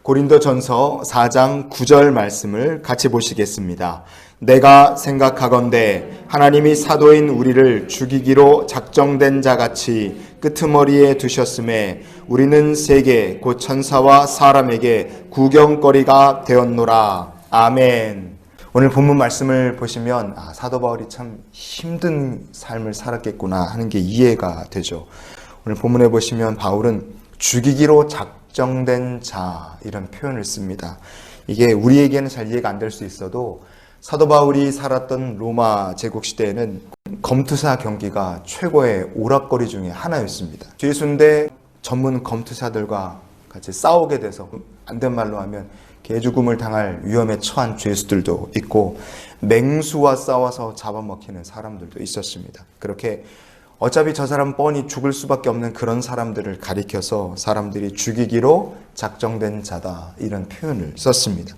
고린도전서 4장 9절 말씀을 같이 보시겠습니다. 내가 생각하건대 하나님이 사도인 우리를 죽이기로 작정된 자같이 끄트머리에 두셨음에 우리는 세계 곧 천사와 사람에게 구경거리가 되었노라. 아멘. 오늘 본문 말씀을 보시면 사도 바울이 참 힘든 삶을 살았겠구나 하는 게 이해가 되죠. 오늘 본문에 보시면 바울은 죽이기로 작정된 자 이런 표현을 씁니다. 이게 우리에게는 잘 이해가 안 될 수 있어도 사도 바울이 살았던 로마 제국 시대에는 검투사 경기가 최고의 오락거리 중에 하나였습니다. 죄수인데 전문 검투사들과 같이 싸우게 돼서 안 된 말로 하면 개죽음을 당할 위험에 처한 죄수들도 있고 맹수와 싸워서 잡아먹히는 사람들도 있었습니다. 그렇게 어차피 저 사람 뻔히 죽을 수밖에 없는 그런 사람들을 가리켜서 사람들이 죽이기로 작정된 자다 이런 표현을 썼습니다.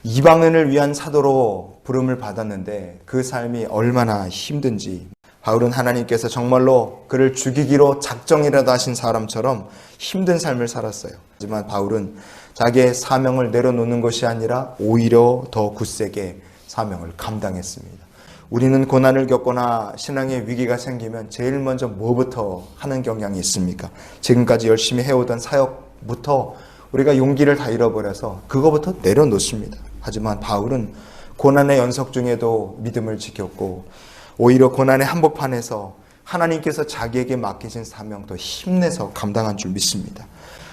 이방인을 위한 사도로 부름을 받았는데 그 삶이 얼마나 힘든지 바울은 하나님께서 정말로 그를 죽이기로 작정이라도 하신 사람처럼 힘든 삶을 살았어요. 하지만 바울은 자기의 사명을 내려놓는 것이 아니라 오히려 더 굳세게 사명을 감당했습니다. 우리는 고난을 겪거나 신앙의 위기가 생기면 제일 먼저 뭐부터 하는 경향이 있습니까? 지금까지 열심히 해오던 사역부터 우리가 용기를 다 잃어버려서 그거부터 내려놓습니다. 하지만 바울은 고난의 연속 중에도 믿음을 지켰고 오히려 고난의 한복판에서 하나님께서 자기에게 맡기신 사명 더 힘내서 감당한 줄 믿습니다.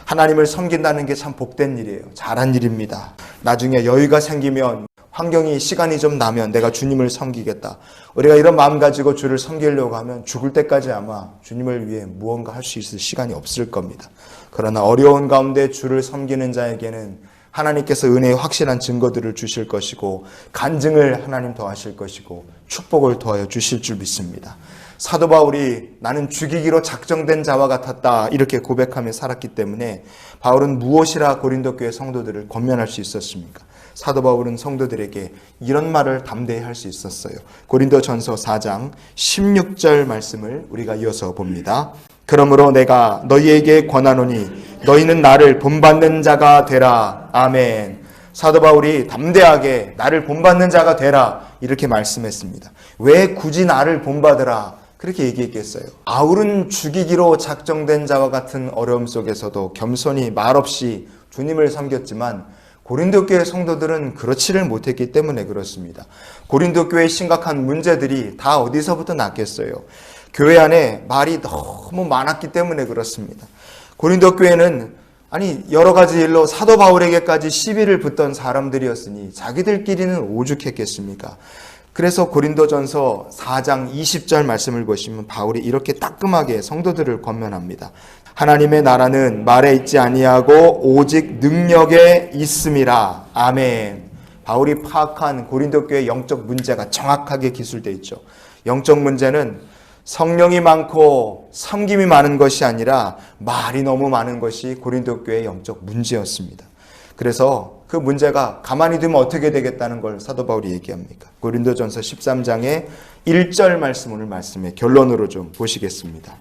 하나님을 섬긴다는 게 참 복된 일이에요. 잘한 일입니다. 나중에 여유가 생기면 환경이 시간이 좀 나면 내가 주님을 섬기겠다. 우리가 이런 마음 가지고 주를 섬기려고 하면 죽을 때까지 아마 주님을 위해 무언가 할 수 있을 시간이 없을 겁니다. 그러나 어려운 가운데 주를 섬기는 자에게는 하나님께서 은혜의 확실한 증거들을 주실 것이고 간증을 하나님 더하실 것이고 축복을 더하여 주실 줄 믿습니다. 사도 바울이 나는 죽이기로 작정된 자와 같았다 이렇게 고백하며 살았기 때문에 바울은 무엇이라 고린도 교회 성도들을 권면할 수 있었습니까? 사도 바울은 성도들에게 이런 말을 담대히 할 수 있었어요. 고린도전서 4장 16절 말씀을 우리가 이어서 봅니다. 그러므로 내가 너희에게 권하노니 너희는 나를 본받는 자가 되라. 아멘. 사도 바울이 담대하게 나를 본받는 자가 되라 이렇게 말씀했습니다. 왜 굳이 나를 본받으라 그렇게 얘기했겠어요. 바울은 죽이기로 작정된 자와 같은 어려움 속에서도 겸손히 말없이 주님을 섬겼지만 고린도 교회 성도들은 그렇지를 못했기 때문에 그렇습니다. 고린도 교회의 심각한 문제들이 다 어디서부터 났겠어요? 교회 안에 말이 너무 많았기 때문에 그렇습니다. 고린도 교회는 여러 가지 일로 사도 바울에게까지 시비를 붙던 사람들이었으니 자기들끼리는 오죽했겠습니까? 그래서 고린도전서 4장 20절 말씀을 보시면 바울이 이렇게 따끔하게 성도들을 권면합니다. 하나님의 나라는 말에 있지 아니하고 오직 능력에 있음이라. 아멘. 바울이 파악한 고린도 교회의 영적 문제가 정확하게 기술되어 있죠. 영적 문제는 성령이 많고 섬김이 많은 것이 아니라 말이 너무 많은 것이 고린도 교회의 영적 문제였습니다. 그래서 그 문제가 가만히 두면 어떻게 되겠다는 걸 사도 바울이 얘기합니까? 고린도전서 13장의 1절 말씀 오늘 말씀의 결론으로 좀 보시겠습니다.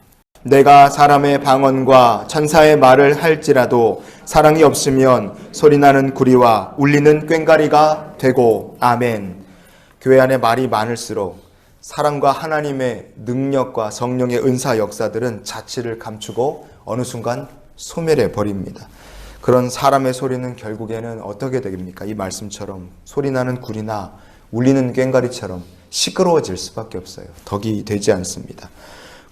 내가 사람의 방언과 천사의 말을 할지라도 사랑이 없으면 소리나는 구리와 울리는 꽹과리가 되고 아멘. 교회 안에 말이 많을수록 사랑과 하나님의 능력과 성령의 은사 역사들은 자취를 감추고 어느 순간 소멸해 버립니다. 그런 사람의 소리는 결국에는 어떻게 됩니까? 이 말씀처럼 소리나는 구리나 울리는 꽹과리처럼 시끄러워질 수밖에 없어요. 덕이 되지 않습니다.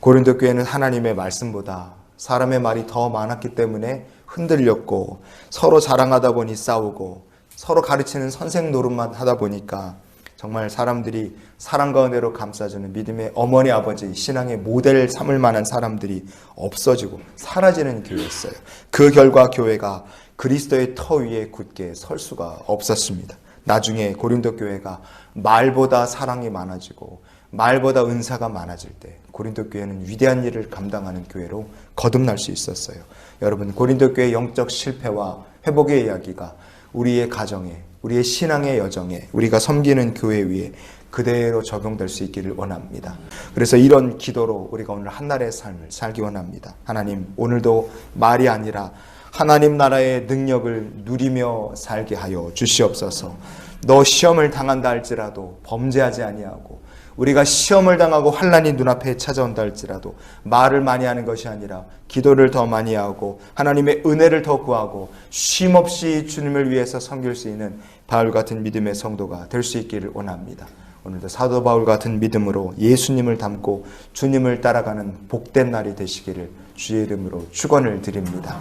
고린도 교회는 하나님의 말씀보다 사람의 말이 더 많았기 때문에 흔들렸고 서로 자랑하다 보니 싸우고 서로 가르치는 선생 노릇만 하다 보니까 정말 사람들이 사랑 가운데로 감싸주는 믿음의 어머니 아버지 신앙의 모델을 삼을 만한 사람들이 없어지고 사라지는 교회였어요. 그 결과 교회가 그리스도의 터 위에 굳게 설 수가 없었습니다. 나중에 고린도 교회가 말보다 사랑이 많아지고 말보다 은사가 많아질 때 고린도 교회는 위대한 일을 감당하는 교회로 거듭날 수 있었어요. 여러분, 고린도 교회의 영적 실패와 회복의 이야기가 우리의 가정에, 우리의 신앙의 여정에, 우리가 섬기는 교회 위에 그대로 적용될 수 있기를 원합니다. 그래서 이런 기도로 우리가 오늘 한날의 삶을 살기 원합니다. 하나님, 오늘도 말이 아니라 하나님 나라의 능력을 누리며 살게 하여 주시옵소서. 너 시험을 당한다 할지라도 범죄하지 아니하고, 우리가 시험을 당하고 환난이 눈앞에 찾아온다 할지라도 말을 많이 하는 것이 아니라 기도를 더 많이 하고 하나님의 은혜를 더 구하고 쉼없이 주님을 위해서 섬길 수 있는 바울 같은 믿음의 성도가 될 수 있기를 원합니다. 오늘도 사도 바울 같은 믿음으로 예수님을 닮고 주님을 따라가는 복된 날이 되시기를 주의 이름으로 축원을 드립니다.